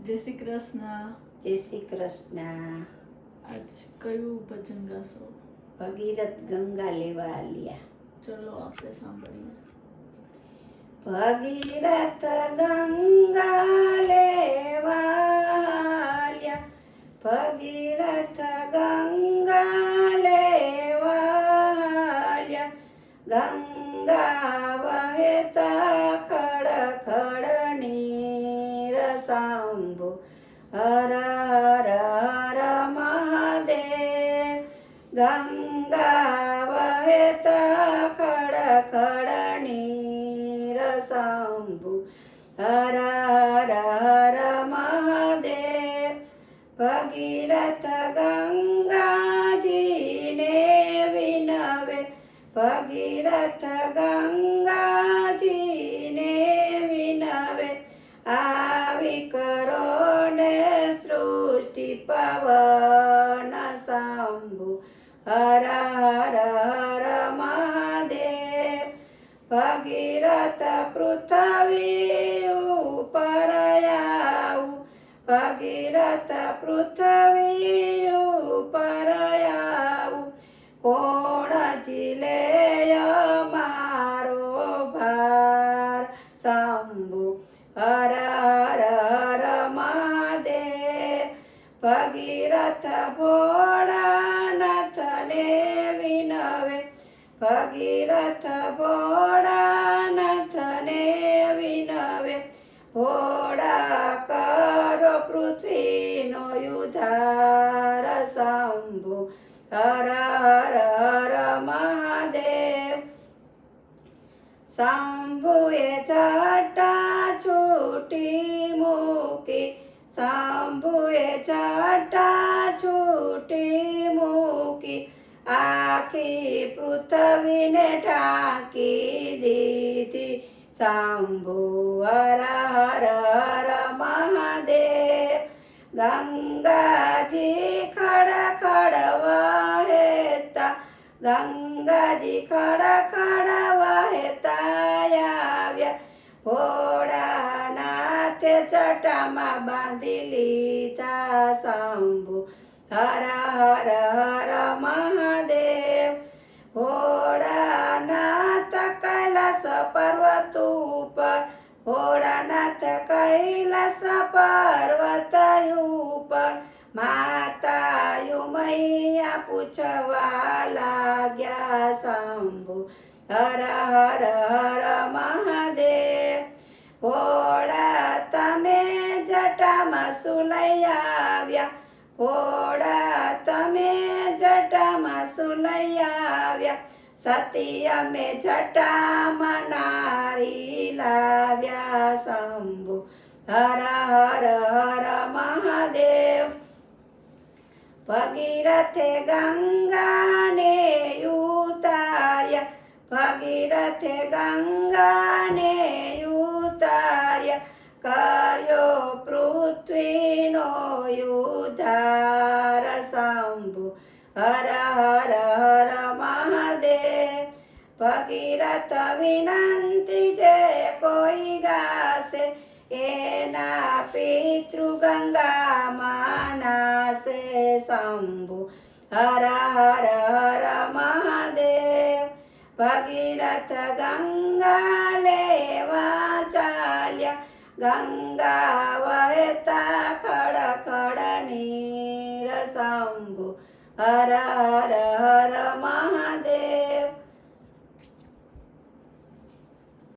જય શ્રી કૃષ્ણ. જય શ્રી કૃષ્ણ. આજ કયું ભજન ગાશો? ભગીરથ ગંગા લેવા આલ્યા. ચલો આપણે સાંભળીએ. ભગીરથ ગંગા લેવા આલ્યા, ભગીરથ ગંગા લેવા આલ્યા. ગંગા વહેતા ખડ ખડ નીર સાંભો, હર હર હર મહાદેવ. ગંગા વહેતા ખડ ખડ નીર સાંભો, હર હર હર મહાદેવ. ભગીરથ ગંગાજીને વિનવે, ભગીરથ ગંગાજીને વિનવે. આવી કરો ને સૃષ્ટિ પવન સાંભો, હર હર હર મહાદેવ. ભગીરથ પૃથ્વી ઉપર આવું, ભગીરથ પૃથ્વી ઉપર આવું. કોણ ઝીલે મારો ભાર સાંભો, હર હર હર મહાદેવ. ભગીરથ ભોળાનાથને વિનવે, ભગીરથ ભોળાનાથને વિનવે. ભોળા કરો પૃથ્વીનો ઉદ્ધાર સાંભો, હર હર હર મહાદેવ. શંભુએ જટા છૂટી મૂકી, શંભુએ જટા છૂટી મૂકી. આખી પૃથ્વીને ઢાંકી દીધી સાંભો, હર હર હર મહાદેવ. ગંગાજી ખડ ખડ વહેતા, ગંગાજી ખડ ખડ વહેતા આવ્યા. ભોળાનાથે જટામાં બાંધી લીધા સાંભો, હર હર હર મહાદેવ. ભોળાનાથ કૈલાસ પર્વત ઉપર, ભોળાનાથ કૈલાસ પર્વત ઉપર. માતા મૈયા પૂછવા લાગ્યા સાંભો, હર હર હર મહાદેવ. ભોળા તમે જટામાં શું લઈ આવ્યા, ભોળા તમે જટામાં શું લઈ આવ્યા. સતી અમે જટામાં નારી લાવ્યા સાંભો, હર હર હર મહાદેવ. ભગીરથે ગંગાને ઉતાર્યા, ભગીરથે ગંગાને ઉતાર્યા. કર્યો પૃથ્વીનો ઉદ્ધાર સાંભો, હર હર હર મહાદેવ. ભગીરથ વિનંતી જે કોઈ ગાશે, એના પિતૃ ગંગામાં નાશે સાંભો, હર હર હર મહાદેવ. ભગીરથ ગંગા લેવા ચાલ્યા, ગંગા વહેતા ખડ ખડ નીર સાંભો, હર હર હર મહાદેવ.